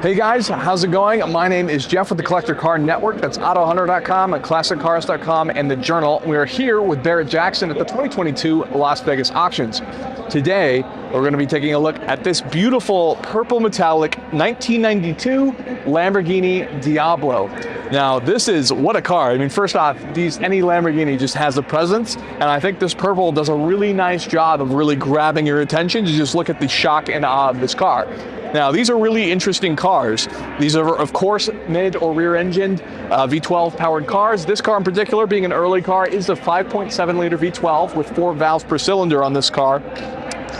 Hey guys, how's it going? My name is Jeff with the Collector Car Network. That's AutoHunter.com and ClassicCars.com and the Journal. We are here with Barrett Jackson at the 2022 Las Vegas auctions. Today, we're going to be taking a look at this beautiful purple metallic 1992 Lamborghini Diablo. Now, this is, what a car. I mean, first off, any Lamborghini just has a presence, and I think this purple does a really nice job of really grabbing your attention to just look at the shock and awe of this car. Now, these are really interesting cars. These are, of course, mid or rear-engined V12 powered cars. This car in particular, being an early car, is a 5.7 liter V12 with 4 valves per cylinder on this car.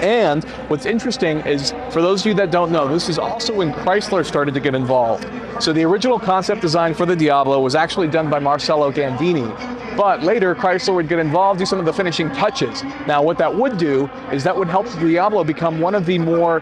And what's interesting is, for those of you that don't know, this is also when Chrysler started to get involved. So the original concept design for the Diablo was actually done by Marcello Gandini. But later, Chrysler would get involved, do some of the finishing touches. Now, what that would do is that would help the Diablo become one of the more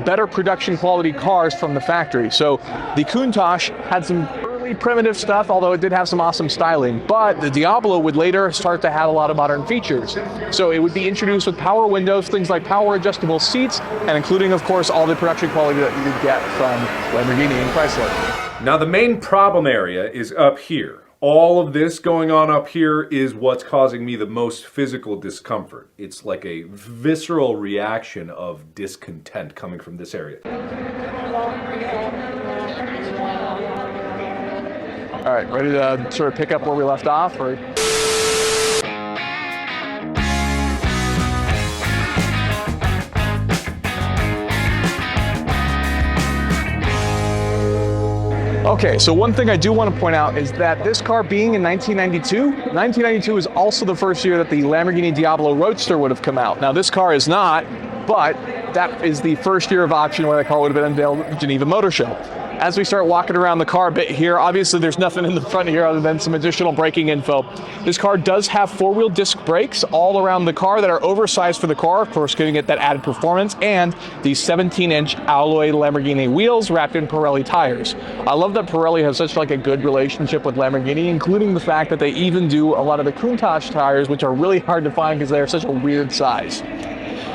better production quality cars from the factory. So the Countach had some early primitive stuff, although it did have some awesome styling. But the Diablo would later start to have a lot of modern features. So it would be introduced with power windows, things like power adjustable seats, and including, of course, all the production quality that you would get from Lamborghini and Chrysler. Now, the main problem area is up here. All of this going on up here is what's causing me the most physical discomfort. It's like a visceral reaction of discontent coming from this area. All right, ready to sort of pick up where we left off? Or? Okay, so one thing I do want to point out is that this car being in 1992 is also the first year that the Lamborghini Diablo Roadster would have come out. Now, this car is not, but that is the first year of option where the car would have been unveiled at the Geneva Motor Show. As we start walking around the car a bit here, obviously there's nothing in the front here other than some additional braking info. This car does have 4-wheel disc brakes all around the car that are oversized for the car, of course giving it that added performance, and the 17-inch alloy Lamborghini wheels wrapped in Pirelli tires. I love that Pirelli has such like a good relationship with Lamborghini, including the fact that they even do a lot of the Countach tires, which are really hard to find because they are such a weird size.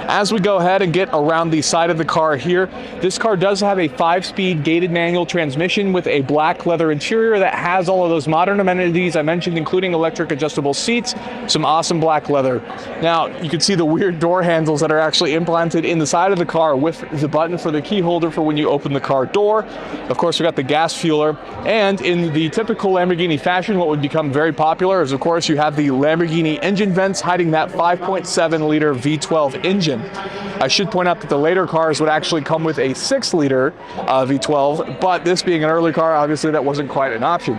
As we go ahead and get around the side of the car here, this car does have a 5-speed gated manual transmission with a black leather interior that has all of those modern amenities I mentioned, including electric adjustable seats, some awesome black leather. Now, you can see the weird door handles that are actually implanted in the side of the car with the button for the key holder for when you open the car door. Of course, we got the gas fueler, and in the typical Lamborghini fashion, what would become very popular is, of course, you have the Lamborghini engine vents hiding that 5.7 liter V12 engine. I should point out that the later cars would actually come with a 6-liter V12, but this being an early car, obviously that wasn't quite an option.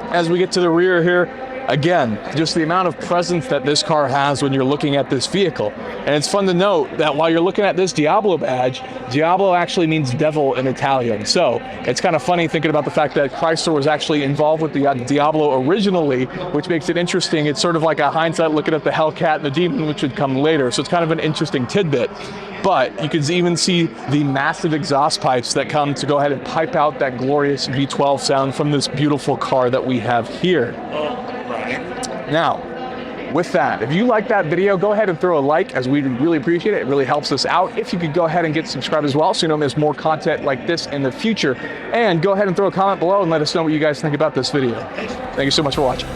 As we get to the rear here, again, just the amount of presence that this car has when you're looking at this vehicle. And it's fun to note that while you're looking at this Diablo badge, Diablo actually means devil in Italian. So it's kind of funny thinking about the fact that Chrysler was actually involved with the Diablo originally, which makes it interesting. It's sort of like a hindsight looking at the Hellcat and the Demon, which would come later. So it's kind of an interesting tidbit. But you can even see the massive exhaust pipes that come to go ahead and pipe out that glorious V12 sound from this beautiful car that we have here. Now, with that, if you like that video, go ahead and throw a like, as we'd really appreciate it. It really helps us out. If you could go ahead and get subscribed as well, so you don't miss more content like this in the future. And go ahead and throw a comment below and let us know what you guys think about this video. Thank you so much for watching.